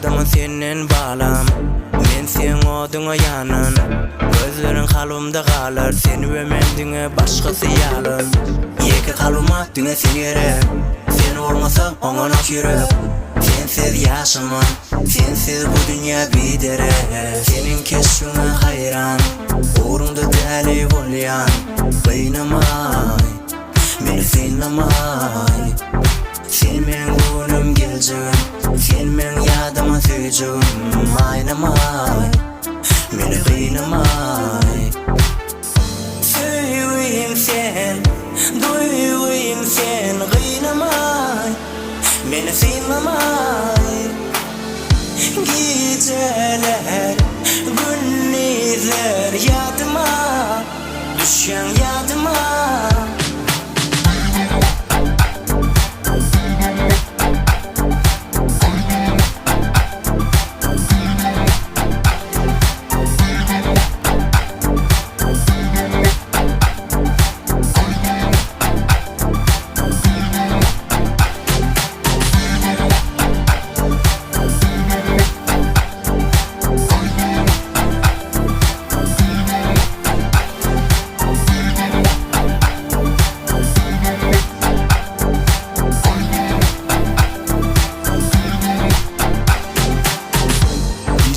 Yadımı senin bağlam, men sen oduňa ýanan. Gözlerin kalbimde kalar, seni ve mendiňe başkası ýalyn. Ýeki kalbyma düňe sen gerek, sen olmasaň oňa kirek. Sensiz yaşamam, sensiz bu dünya bidere. Senin keşfine hayran, uğrunda deli bolyan. Kıynamay, beni kıynamay. Sen men günüm geleceğim, sen men yadıma söýjegim. Aýnamay, beni kıynamay. Söýüýüm sen, duýuýym sen. Kıynamay, beni kıynamay. Geceler, gündüzler yadıma düşen yadıma.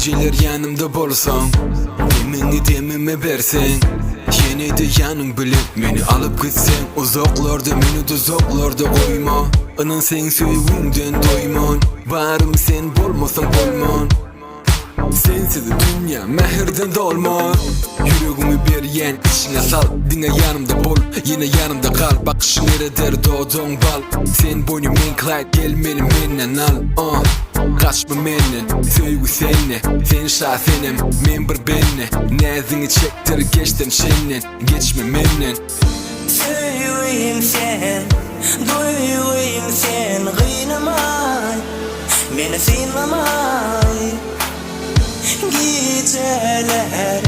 Geceler yanımda bolsaň, demini demime bersen. Yine de yanım bilip meni alıp gitsen. Uzaklarda meni tuzaklarda koyma. Anan sen söýgünden doýman. Barym sen bolmasaň bolman. Sensiz dünya mehirden dolman. Yüreğimi berýän içine sal. Diňe yanımda bol, yine yanımda kal. Bakışın eder doğduğun bal. Sen boynum men Clyde, gelmeli menden al. Kaçma menden, söýgü senne. Sen şahenem, men bir benne. Näziňi çektir geçten şenden. Geçme menden. Söýüýüm sen, duýuýym sen. Kıynamay, beni kıynamay. Geceler,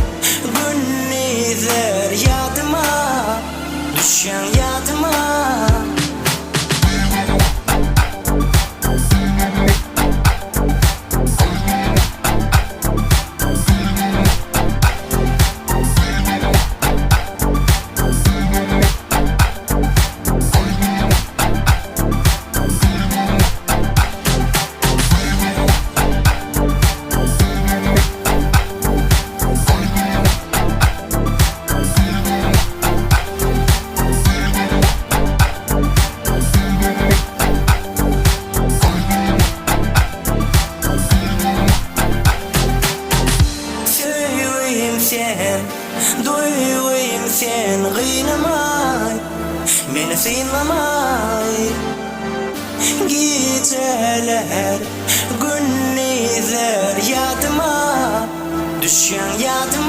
gündüzler yadıma düşen yadıma. Sen, duýuýym sen. Kıynamay, beni kıynamay. Geceler, gündüzler yadıma düşen yadıma.